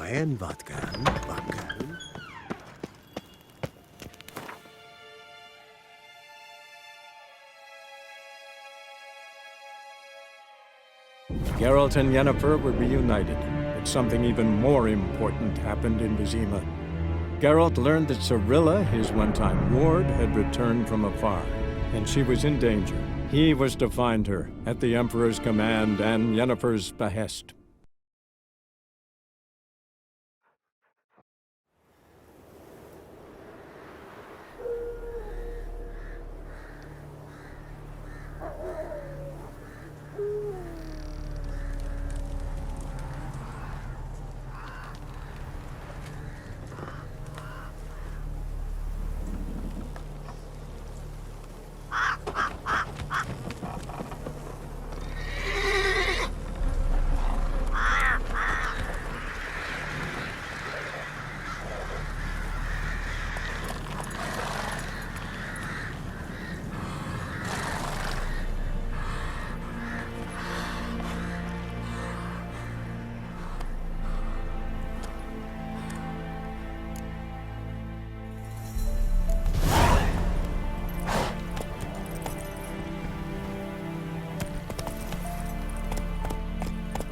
Wein, Vodka, Vodka. Geralt and Yennefer were reunited, but something even more important happened in Vizima. Geralt learned that Cirilla, his one-time ward, had returned from afar, and she was in danger. He was to find her, at the Emperor's command and Yennefer's behest.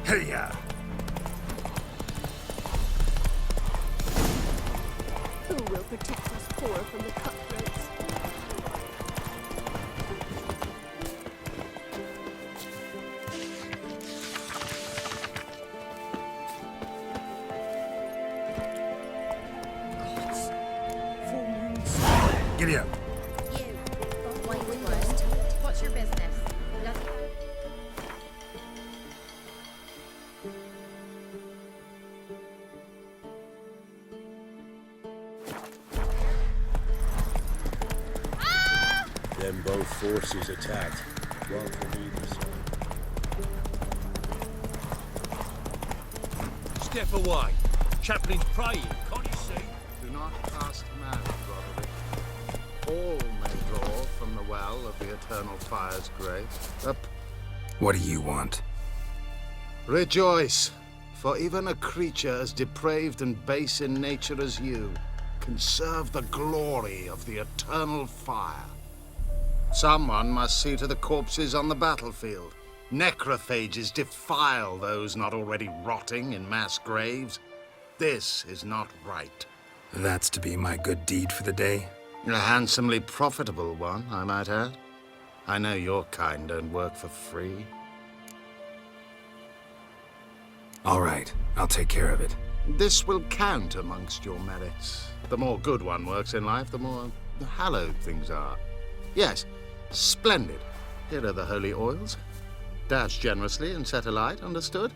Hiya! Who will protect us poor from the cutthroats? Giddy up! You. White worst. What's your business? Nothing. Then both forces attacked. Well for me this Step away. Chaplain's praying, can't you see? Do not cast him out, Roderick. All may draw from the well of the eternal fire's grace. Up. What do you want? Rejoice, for even a creature as depraved and base in nature as you can serve the glory of the eternal fire. Someone must see to the corpses on the battlefield. Necrophages defile those not already rotting in mass graves. This is not right. That's to be my good deed for the day? A handsomely profitable one, I might add. I know your kind don't work for free. All right, I'll take care of it. This will count amongst your merits. The more good one works in life, the more hallowed things are. Yes, splendid. Here are the holy oils. Dash generously and set alight, understood?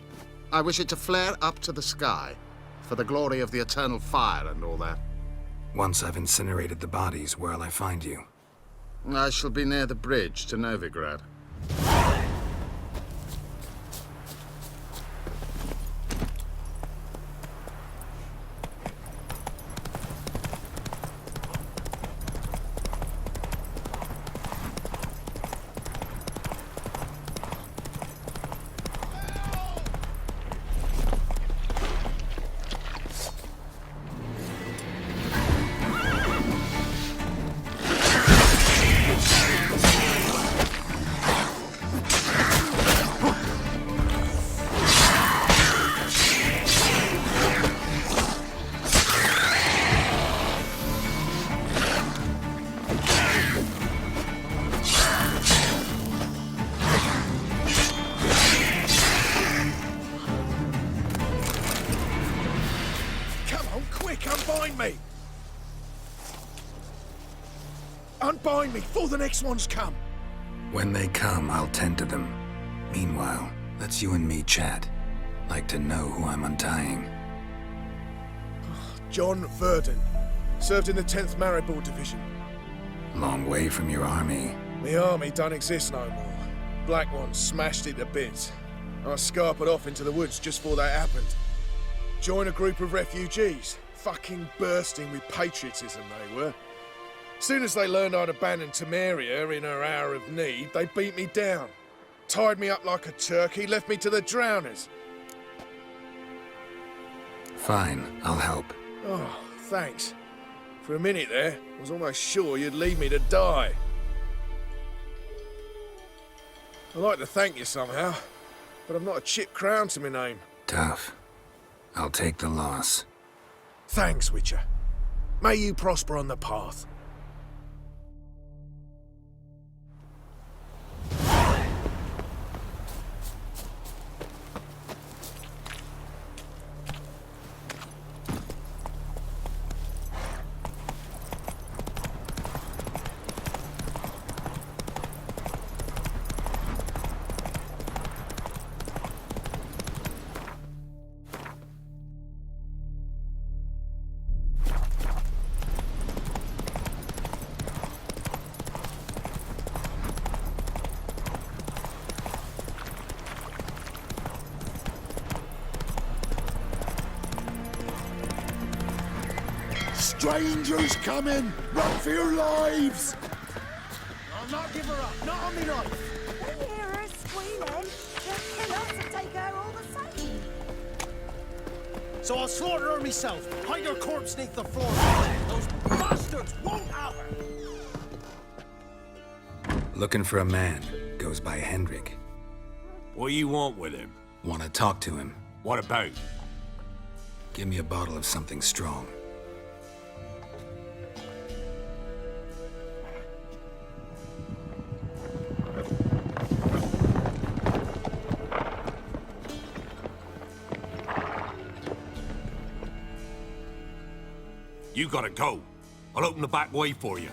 I wish it to flare up to the sky, for the glory of the eternal fire and all that. Once I've incinerated the bodies, where'll I find you? I shall be near the bridge to Novigrad. Unbind me! Unbind me before the next ones come! When they come, I'll tend to them. Meanwhile, let's you and me chat. Like to know who I'm untying. John Verdon. Served in the 10th Maribor Division. Long way from your army. My army don't exist no more. Black Ones smashed it to bits. I scarpered off into the woods just before that happened. Joined a group of refugees. Fucking bursting with patriotism they were. Soon as they learned I'd abandoned Temeria in her hour of need, they beat me down. Tied me up like a turkey, left me to the drowners. Fine, I'll help. Oh, thanks. For a minute there, I was almost sure you'd leave me to die. I'd like to thank you somehow, but I've not a chip crown to my name. Tough. I'll take the loss. Thanks, Witcher. May you prosper on the path. Strangers coming! Run for your lives! I'll not give her up, not on me life. When you hear her squealing, she'll kill us and take her all the same. So I'll slaughter her myself, hide her corpse beneath the floor. Those bastards won't have her. Looking for a man. Goes by Hendrik. What do you want with him? Want to talk to him. What about? Give me a bottle of something strong. You gotta go. I'll open the back way for you.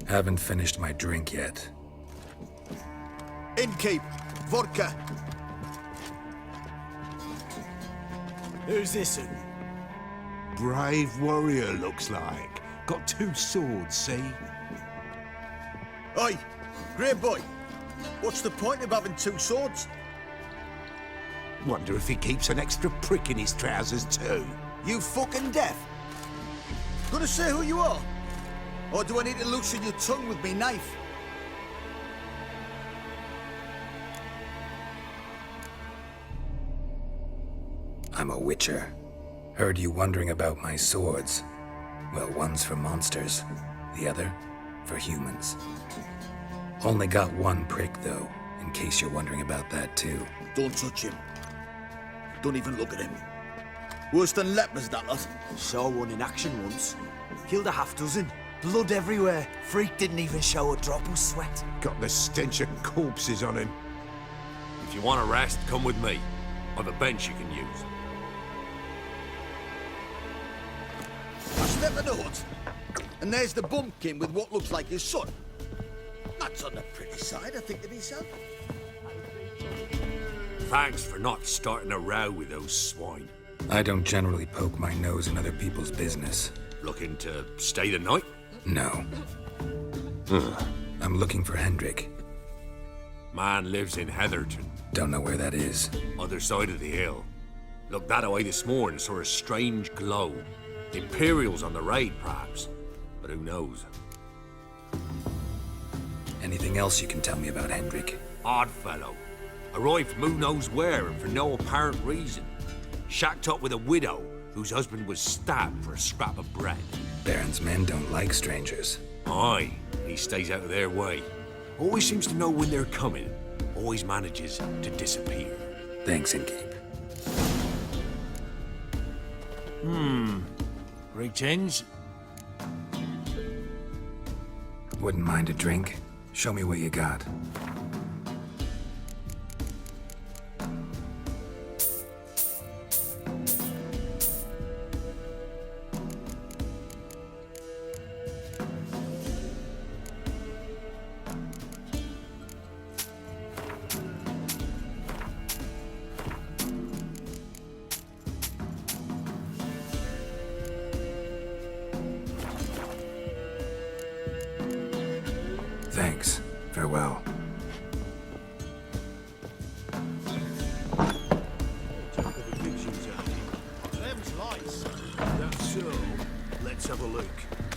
Haven't finished my drink yet. Innkeep, vodka. Who's this in? Brave warrior, looks like. Got 2 swords, see? Oi, great boy. What's the point of having 2 swords? Wonder if he keeps an extra prick in his trousers too. You fucking deaf? Gonna say who you are? Or do I need to loosen your tongue with me knife? I'm a witcher. Heard you wondering about my swords. Well, one's for monsters, the other for humans. Only got 1 prick, though, in case you're wondering about that, too. Don't touch him. Don't even look at him. Worse than lepers, that lot. Saw one in action once. Killed a half-dozen. Blood everywhere. Freak didn't even show a drop of sweat. Got the stench of corpses on him. If you want a rest, come with me. I've a bench you can use. I step in the hut, and there's the bumpkin with what looks like his son. That's on the pretty side, I think to myself. Thanks for not starting a row with those swine. I don't generally poke my nose in other people's business. Looking to stay the night? No. I'm looking for Hendrik. Man lives in Heatherton, Don't know where that is. other side of the hill. Looked that away this morning, saw a strange glow. Imperials on the raid, perhaps. But who knows? Anything else you can tell me about Hendrik? Odd fellow. Arrived from who knows where and for no apparent reason. Shacked up with a widow whose husband was stabbed for a scrap of bread. Baron's men don't like strangers. Aye, he stays out of their way. Always seems to know when they're coming. Always manages to disappear. Thanks, Innkeep. Greetings. Wouldn't mind a drink? Show me what you got. Thanks. Farewell. Them's lights. That's so. Let's have a look.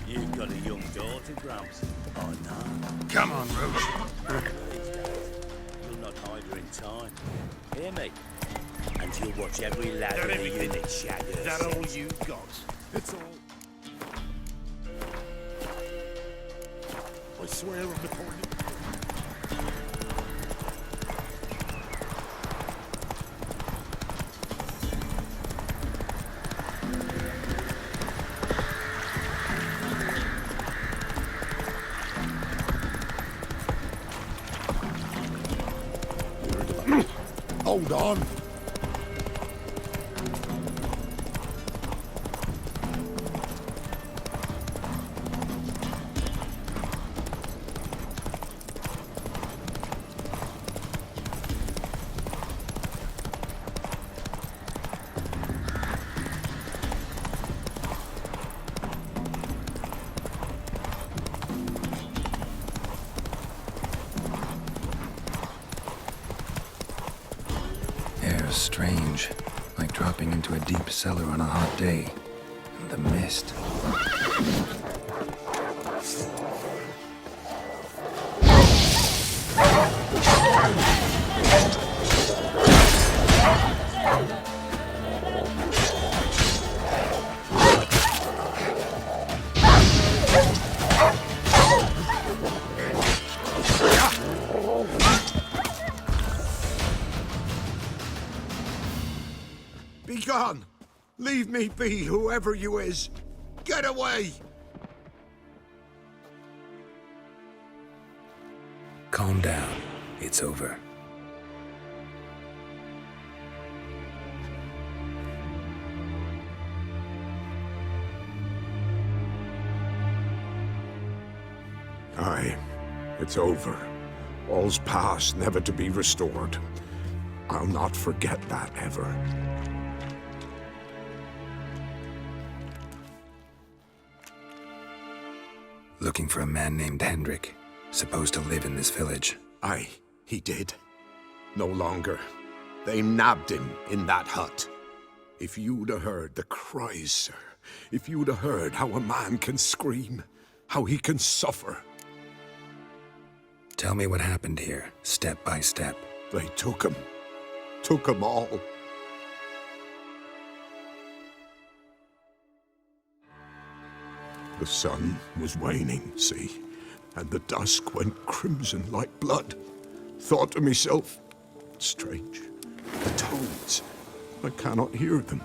You've got a young daughter, Gramps. Oh, no. Come on, Roach. You'll not hide her in time. Hear me? And you'll watch every lad in the unit shag us. Is that all you got? It's all. I swear on the point. Hold on. Air's strange, like dropping into a deep cellar on a hot day. And the mist. Be gone! Leave me be, whoever you is! Get away! Calm down. It's over. Aye, it's over. All's past, never to be restored. I'll not forget that ever. Looking for a man named Hendrik, supposed to live in this village. Aye, he did. No longer. They nabbed him in that hut. If you'd have heard the cries, sir, if you'd have heard how a man can scream, how he can suffer. Tell me what happened here, step by step. They took him all. The sun was waning, see, and the dusk went crimson like blood. Thought to myself, strange, the toads, I cannot hear them.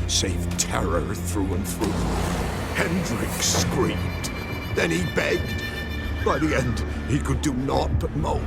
Save terror through and through. Hendrik screamed. Then he begged. By the end, he could do naught but moan.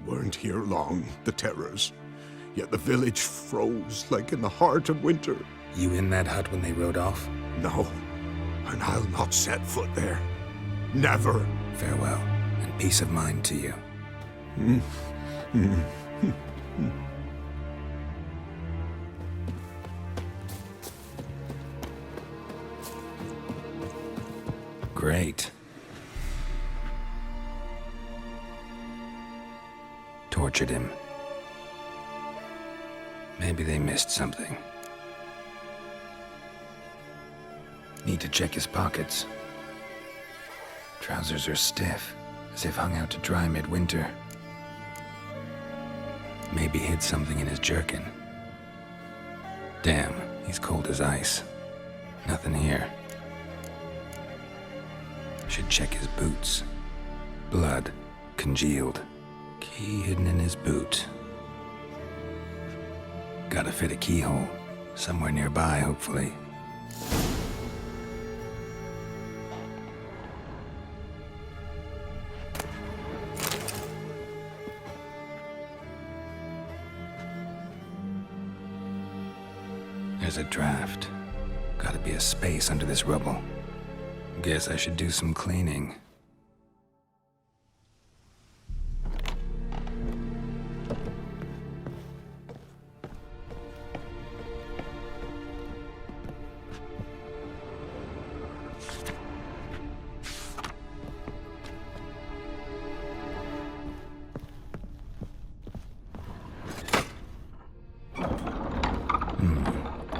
Weren't here long, the terrors. Yet the village froze like in the heart of winter. You in that hut when they rode off? No, and I'll not set foot there. Never. Farewell, and peace of mind to you. Great. Tortured him, Maybe they missed something. Need to check his pockets. Trousers are stiff, as if hung out to dry midwinter. Maybe hid something in his jerkin. Damn, he's cold as ice. Nothing here. Should check his boots. Blood, congealed. Key hidden in his boot. Gotta fit a keyhole. Somewhere nearby, hopefully. There's a draft. Gotta be a space under this rubble. Guess I should do some cleaning.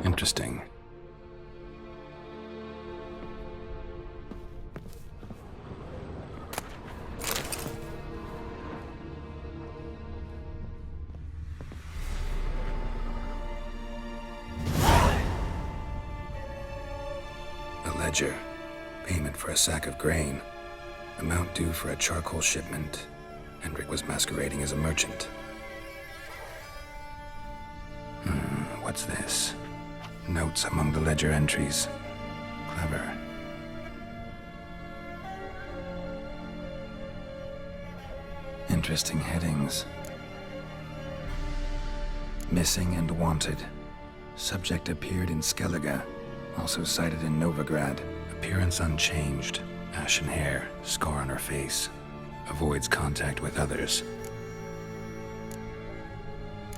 Interesting. A ledger. Payment for a sack of grain. Amount due for a charcoal shipment. Hendrik was masquerading as a merchant. What's this? Notes among the ledger entries. Clever. Interesting headings. Missing and wanted. Subject appeared in Skellige. Also cited in Novigrad. Appearance unchanged. Ashen hair. Scar on her face. Avoids contact with others.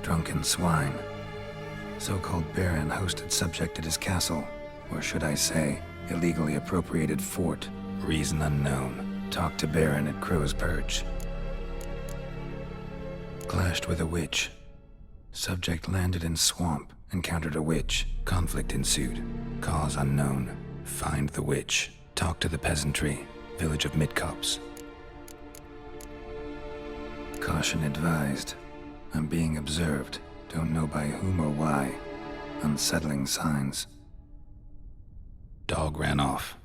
Drunken swine. So-called Baron hosted subject at his castle, or should I say, illegally appropriated fort. Reason unknown. Talked to Baron at Crow's Perch. Clashed with a witch. Subject landed in swamp, encountered a witch. Conflict ensued. Cause unknown. Find the witch. Talk to the peasantry. Village of Midcopse. Caution advised. I'm being observed. Don't know by whom or why. Unsettling signs. Dog ran off.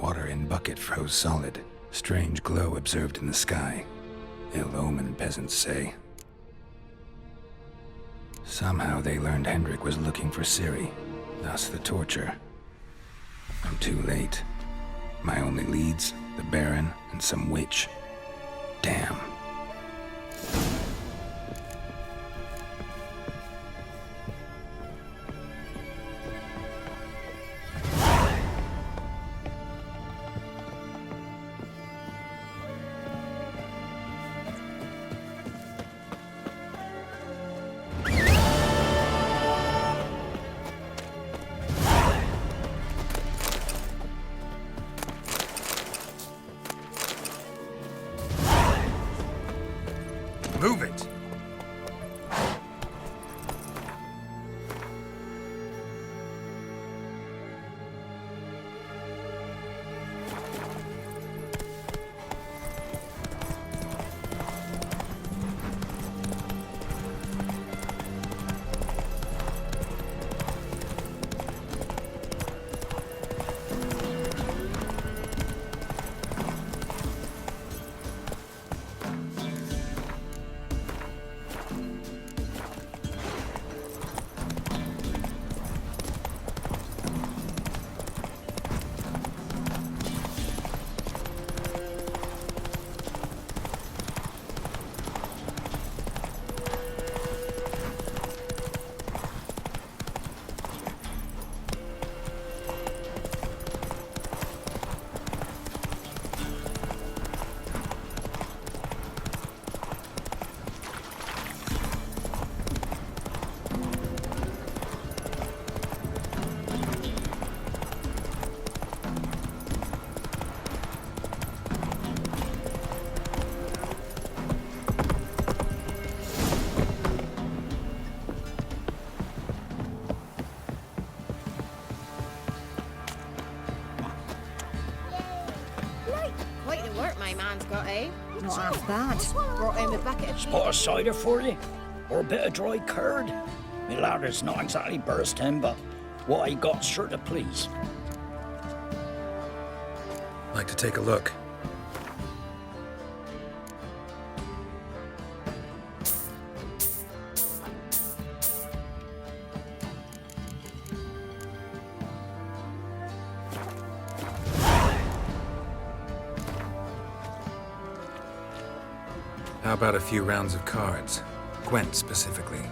Water in bucket froze solid. Strange glow observed in the sky. Ill omen, peasants say. Somehow they learned Hendrik was looking for Ciri, thus the torture. I'm too late. My only leads, the Baron and some witch. Damn. Move it! my man's got, eh? Not half bad. Brought him a bucket of Spot a cider for you? Or a bit of dry curd? Me ladder's not exactly bursting, but what I got's sure to please. Like to take a look? How about a few rounds of cards? Gwent specifically.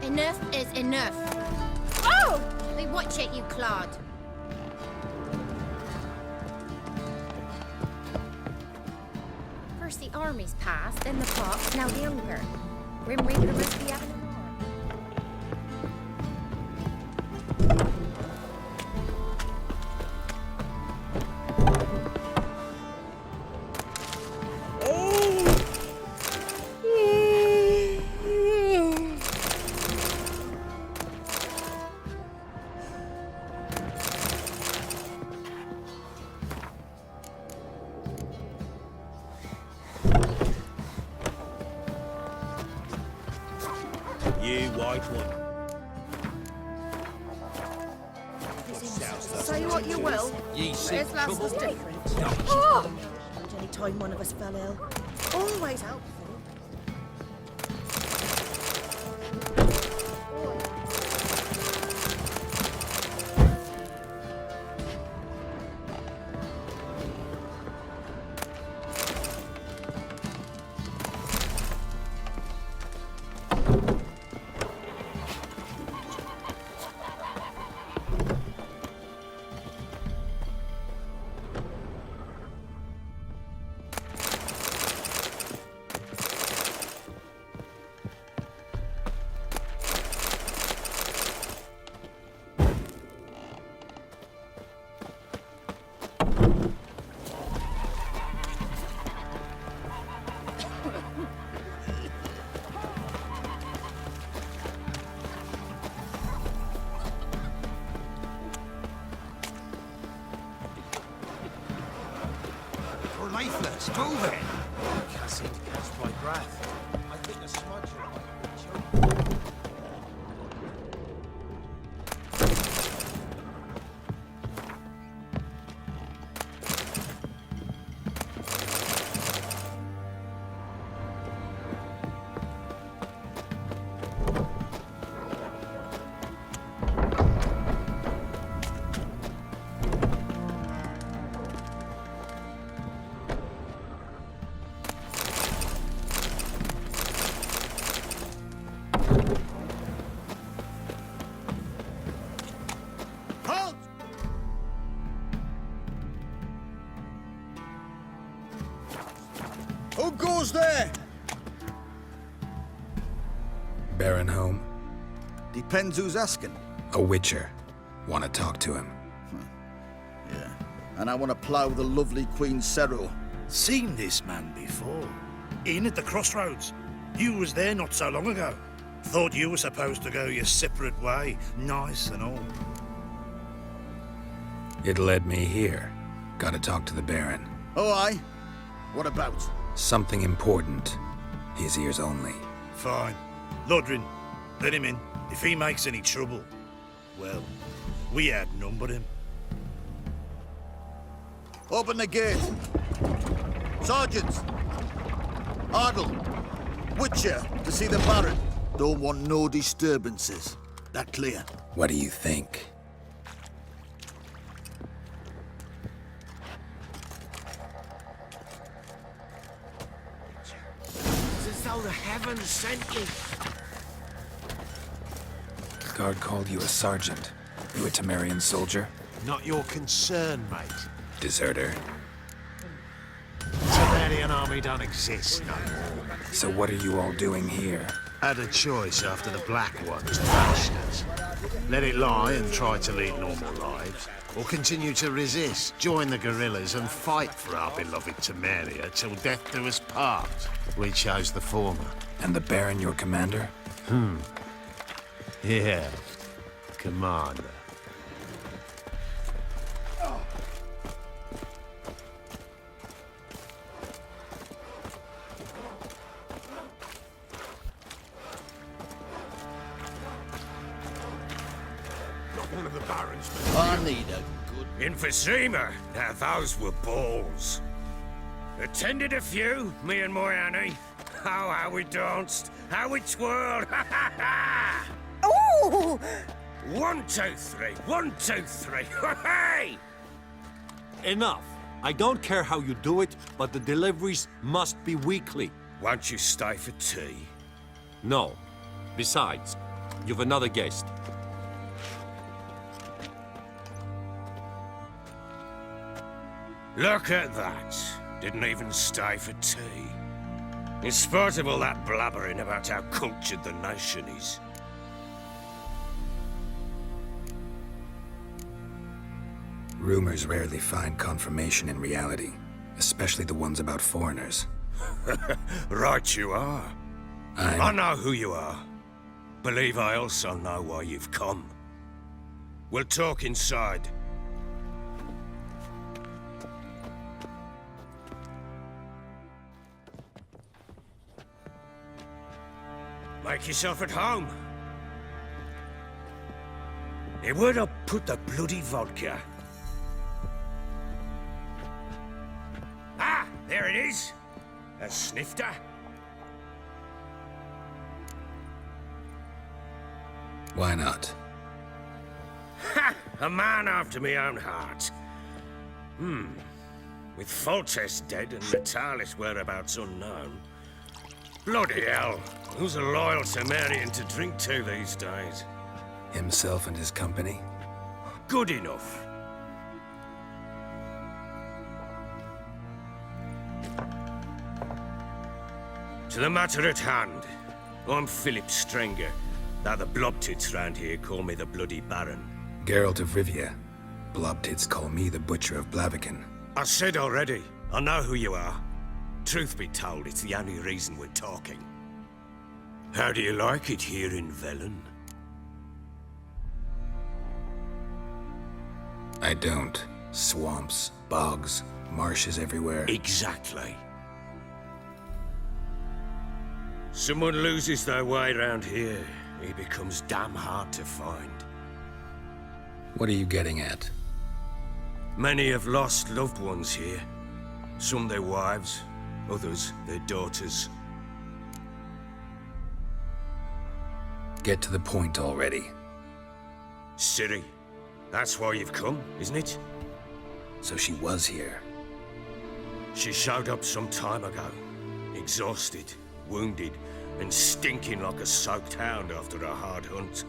Enough is enough. Oh! We watch it, you clod. First the army's passed, then the pox, now the hunger. Grim Reaper must be having more. You white one. Say what you will. Ye seek His last was trouble? different. Oh! Any time one of us fell ill. Always helpful. faithless. Move it! I can't seem to catch my breath. I think a smudger might be choking. Halt! Who goes there? Baron home? Depends who's asking. A witcher. Want to talk to him. Yeah. And I want to plough the lovely Queen Cero. Seen this man before. In at the crossroads. You was there not so long ago. Thought you were supposed to go your separate way, nice and all. It led me here. Gotta talk to the Baron. Oh, aye? What about? Something important. His ears only. Fine. Lodrin, let him in. If he makes any trouble, well, we outnumber him. Open the gate. Sergeants! Ardle! Witcher, to see the Baron. Don't want no disturbances. That clear? What do you think? It's as though the heavens sent you. The guard called you a sergeant. You a Temerian soldier? Not your concern, mate. Deserter. Temerian army don't exist no more. So what are you all doing here? Had a choice after the Black Ones thrashed us. Let it lie and try to lead normal lives, or continue to resist, join the guerrillas and fight for our beloved Temeria till death do us part. We chose the former. And the Baron your commander? Yeah, commander. One of the barons. I need a good... In Vizima, now those were balls. Attended a few, me and my Annie. Oh, how we danced, how we twirled, ha ha ha! Ooh! 1, 2, 3, 1, 2, 3, hey! Enough. I don't care how you do it, but the deliveries must be weekly. Won't you stay for tea? No. Besides, you've another guest. Look at that. Didn't even stay for tea. In spite of all that blabbering about how cultured the nation is. Rumors rarely find confirmation in reality, especially the ones about foreigners. Right you are. I know who you are. Believe I also know why you've come. We'll talk inside. Make yourself at home. Hey, where'd I put the bloody vodka? Ah, there it is. A snifter. Why not? Ha! A man after my own heart. With Foltest dead and Natalis whereabouts unknown. Bloody hell. Who's a loyal Temerian to drink to these days? Himself and his company? Good enough. To the matter at hand. I'm Philip Strenger, though the blobtits round here call me the Bloody Baron. Geralt of Rivia. Blobtits call me the Butcher of Blaviken. I said already, I know who you are. Truth be told, it's the only reason we're talking. How do you like it here in Velen? I don't. Swamps, bogs, Marshes everywhere. Exactly. Someone loses their way around here, he becomes damn hard to find. What are you getting at? Many have lost loved ones here. Some their wives, others their daughters. Get to the point already. Ciri, that's why you've come, isn't it? So she was here. She showed up some time ago, exhausted, wounded, and stinking like a soaked hound after a hard hunt.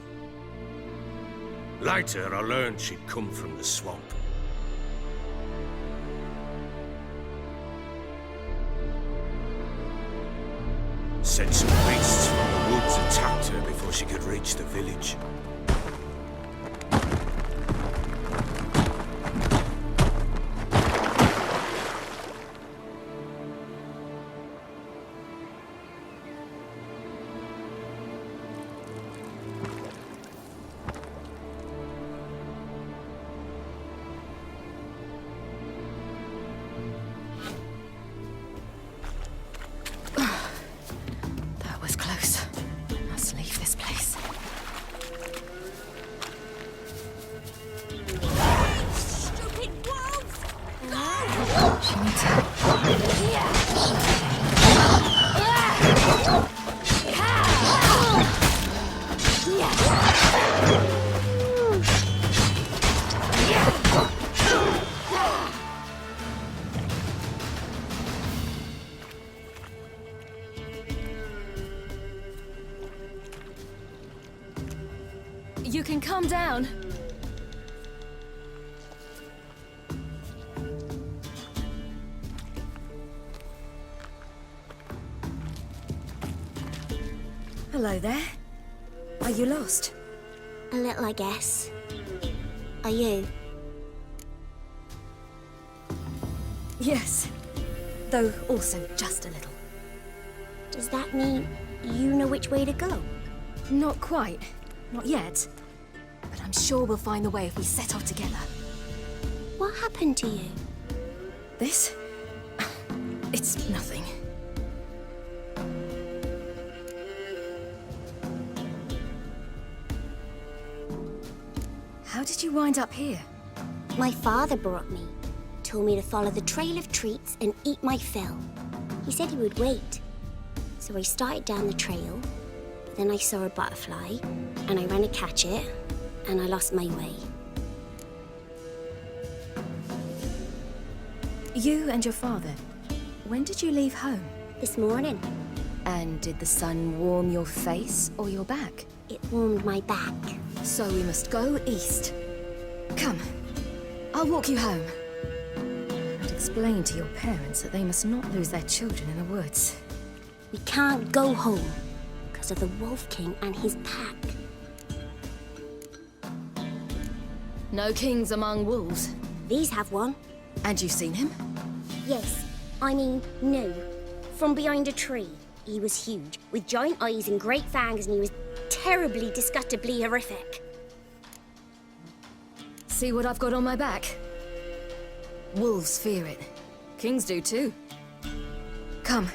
Later, I learned she'd come from the swamp. Said some beasts from the woods attacked her before she could reach the village. That was close. Must leave this place. Stupid wolves! She needs help. You can calm down. Hello there. Are you lost? A little, I guess. Are you? Yes. Though also just a little. Does that mean you know which way to go? Not quite. Not yet. But I'm sure we'll find the way if we set off together. What happened to you? This? It's nothing. How did you wind up here? My father brought me. Told me to follow the trail of treats and eat my fill. He said he would wait. So I started down the trail, but then I saw a butterfly, and I ran to catch it, and I lost my way. You and your father, when did you leave home? This morning. And did the sun warm your face or your back? It warmed my back. So we must go east. Come, I'll walk you home. And explain to your parents that they must not lose their children in the woods. We can't go home because of the Wolf King and his pack. No kings among wolves. These have one. And you've seen him? Yes. I mean, no. From behind a tree. He was huge, with giant eyes and great fangs, and he was terribly, disgustingly horrific. See what I've got on my back? Wolves fear it. Kings do too. Come,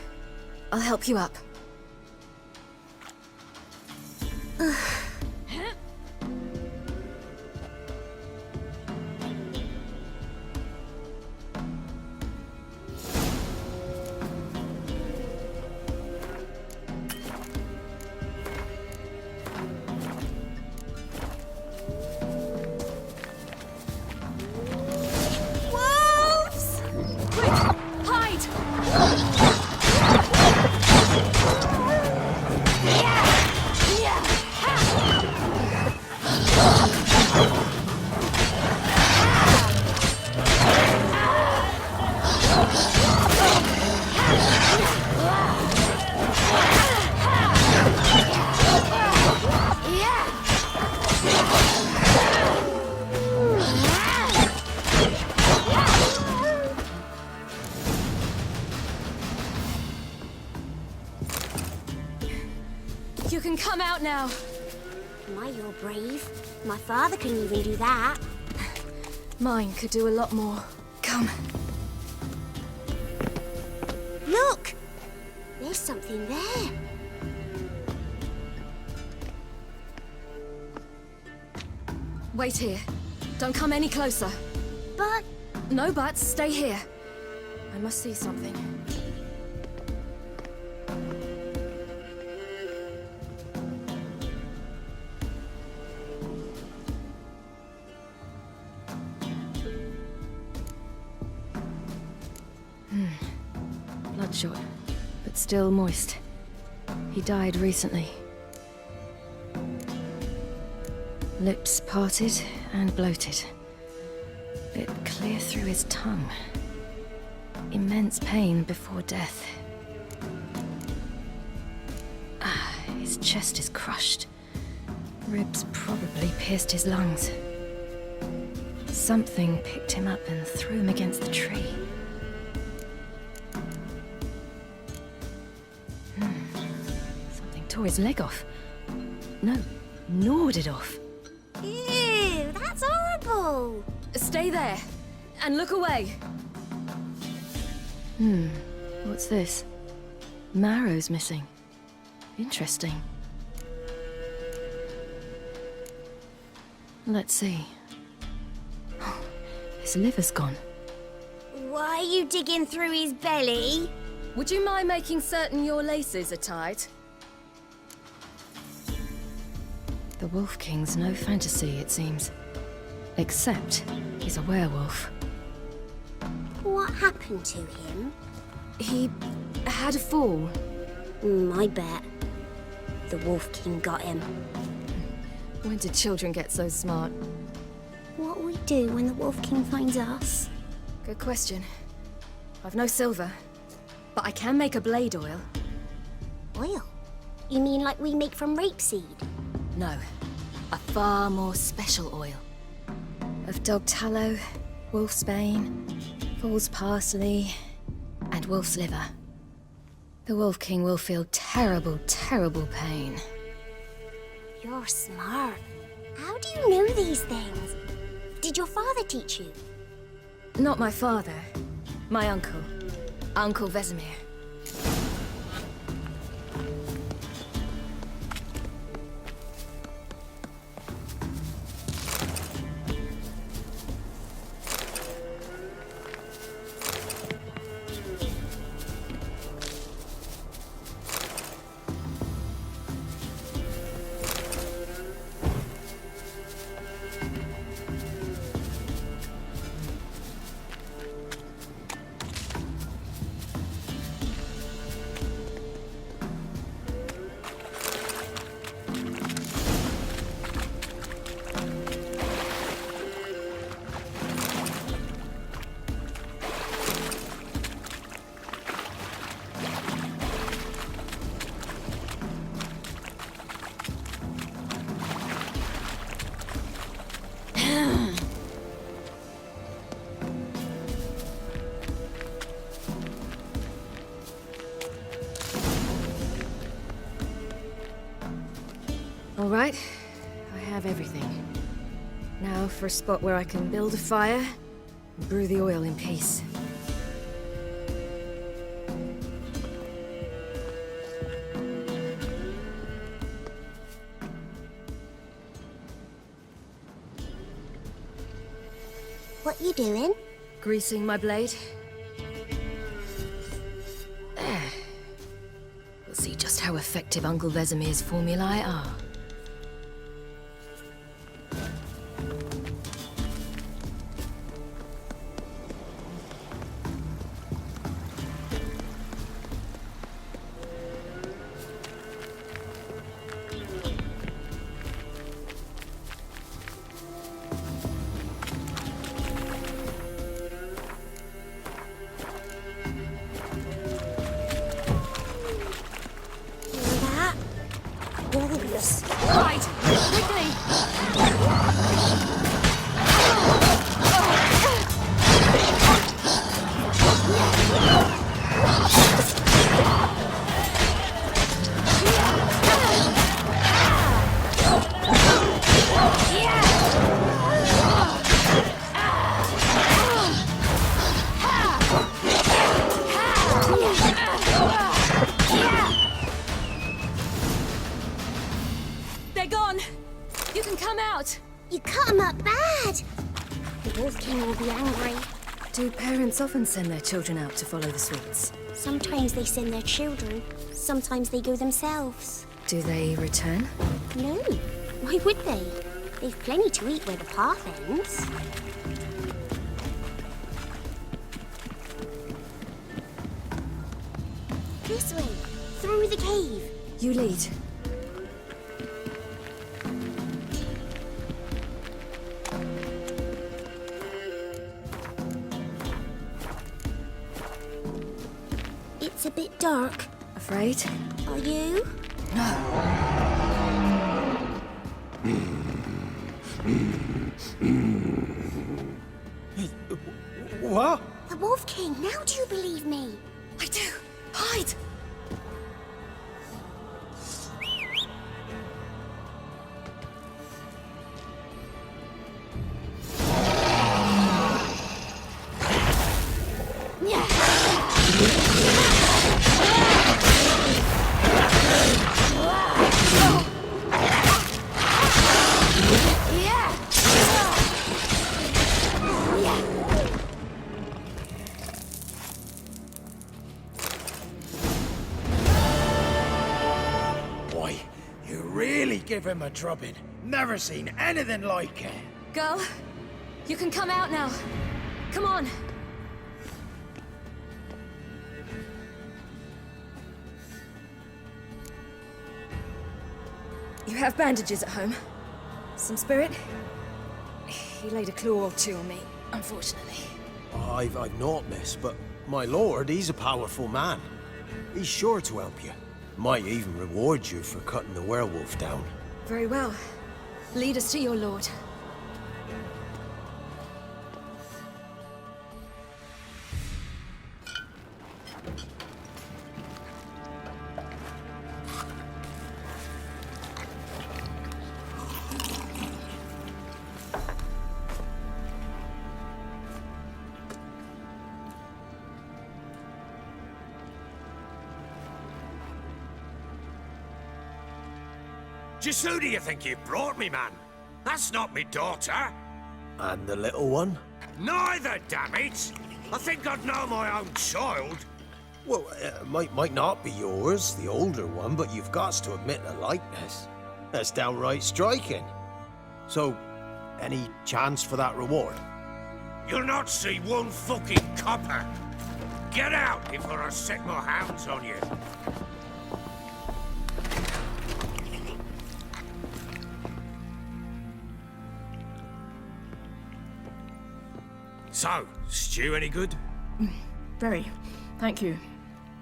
I'll help you up. You can come out now. My, you're brave. My father couldn't even do that. Mine could do a lot more. Come. was something there. Wait here. Don't come any closer. But... No buts. Stay here. I must see something. Bloodshot, but still moist. He died recently. Lips parted and bloated. Bit clear through his tongue. Immense pain before death. His chest is crushed. Ribs probably pierced his lungs. Something picked him up and threw him against the tree. Something tore his leg off. No, gnawed it off. Ew, that's horrible! Stay there, and look away. What's this? Marrow's missing. Interesting. Let's see. His liver's gone. Why are you digging through his belly? Would you mind making certain your laces are tied? The Wolf King's no fantasy, it seems. Except he's a werewolf. What happened to him? He had a fall. I bet. The Wolf King got him. When did children get so smart? What will we do when the Wolf King finds us? Good question. I've no silver, but I can make a blade oil. Oil? You mean like we make from rapeseed? No, a far more special oil. Of dog tallow, wolf's bane, foal's parsley, and wolf's liver. The Wolf King will feel terrible, terrible pain. You're smart. How do you know these things? Did your father teach you? Not my father. My uncle. Uncle Vesemir. All right, I have everything. Now for a spot where I can build a fire and brew the oil in peace. What you doing? Greasing my blade. There. We'll see just how effective Uncle Vesemir's formulae are. Glorious. can come out! You cut him up bad! The Wolf King will be angry. Do parents often send their children out to follow the sweets? Sometimes they send their children, sometimes they go themselves. Do they return? No, why would they? They've plenty to eat where the path ends. This way, through the cave. You lead. It's a bit dark. Afraid? Are you? What? The Wolf King, now do you believe me? I do. Hide! Boy, you really give him a drubbing. Never seen anything like it. Girl, you can come out now. Come on. You have bandages at home? Some spirit? He laid a claw or two on me, unfortunately. I've not, miss, but my lord, he's a powerful man. He's sure to help you. Might even reward you for cutting the werewolf down. Very well. Lead us to your lord. Just who do you think you brought me, man? That's not me daughter. And the little one? Neither, damn it! I think I'd know my own child. Well, might not be yours, the older one, but you've got to admit the likeness. That's downright striking. So, any chance for that reward? You'll not see one fucking copper. Get out before I set my hounds on you. So, stew any good? Very. Thank you.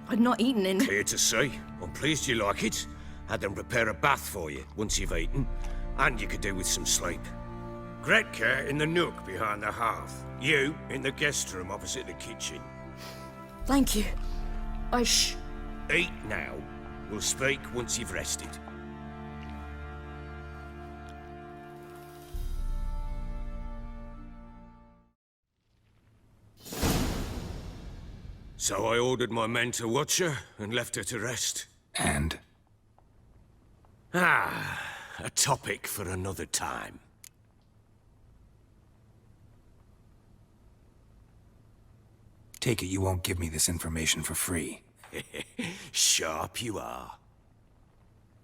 I'd not eaten in... Clear to see. I'm pleased you like it. Had them prepare a bath for you once you've eaten, and you could do with some sleep. Gretka in the nook behind the hearth. You in the guest room opposite the kitchen. Thank you. Eat now. We'll speak once you've rested. So I ordered my men to watch her and left her to rest. And? A topic for another time. Take it you won't give me this information for free. Sharp you are.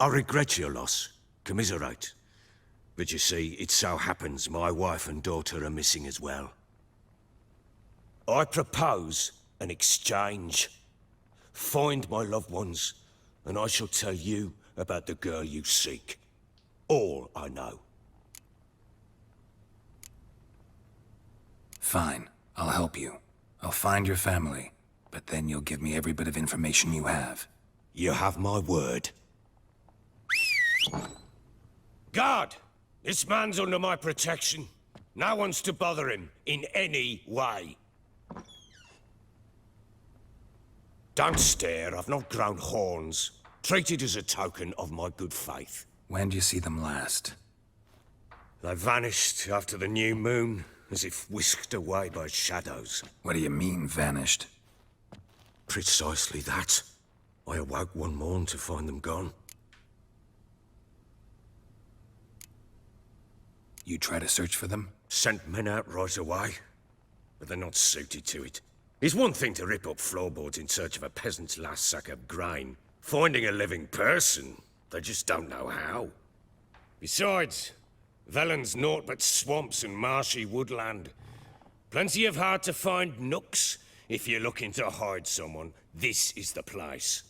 I regret your loss. Commiserate. But you see, it so happens my wife and daughter are missing as well. I propose an exchange. Find my loved ones, and I shall tell you about the girl you seek. All I know. Fine, I'll help you. I'll find your family, but then you'll give me every bit of information you have. You have my word. Guard! This man's under my protection. No one's to bother him in any way. Don't stare, I've not grown horns. Treat it as a token of my good faith. When do you see them last? They vanished after the new moon, as if whisked away by shadows. What do you mean, vanished? Precisely that. I awoke one morn to find them gone. You try to search for them? Sent men out right away, but they're not suited to it. It's one thing to rip up floorboards in search of a peasant's last sack of grain. Finding a living person, they just don't know how. Besides, Velen's naught but swamps and marshy woodland. Plenty of hard-to-find nooks. If you're looking to hide someone, this is the place.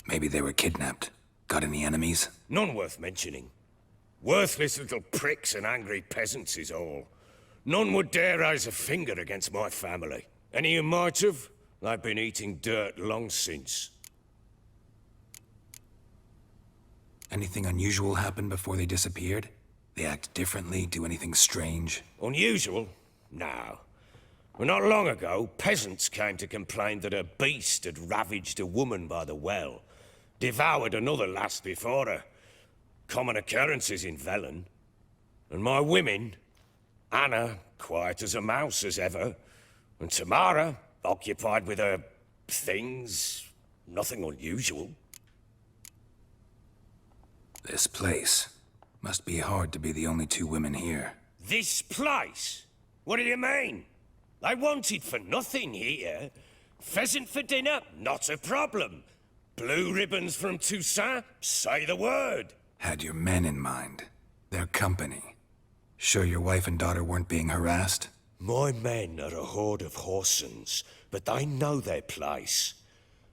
Maybe they were kidnapped. Got any enemies? None worth mentioning. Worthless little pricks and angry peasants is all. None would dare raise a finger against my family. Any who might have, they've been eating dirt long since. Anything unusual happen before they disappeared? They act differently, do anything strange? Unusual? No. Well, not long ago, peasants came to complain that a beast had ravaged a woman by the well. Devoured another lass before her. Common occurrences in Velen. And my women, Anna, quiet as a mouse as ever, and Tamara, occupied with her things, nothing unusual. This place. Must be hard to be the only two women here. This place? What do you mean? They wanted for nothing here. Pheasant for dinner? Not a problem. Blue ribbons from Toussaint? Say the word. Had your men in mind. Their company. Sure your wife and daughter weren't being harassed? My men are a horde of whoresons, but they know their place.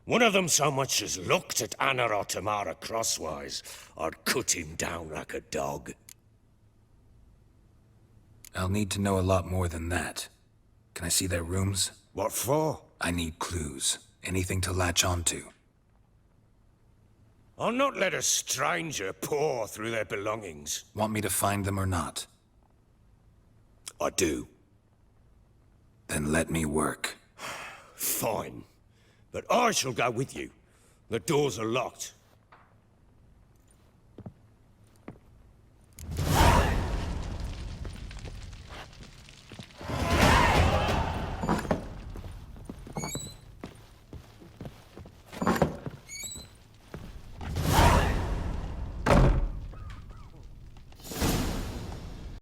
One of them so much as looked at Anna or Tamara crosswise, I'd cut him down like a dog. I'll need to know a lot more than that. Can I see their rooms? What for? I need clues. Anything to latch onto. I'll not let a stranger pore through their belongings. Want me to find them or not? I do. Then let me work. Fine. But I shall go with you. The doors are locked,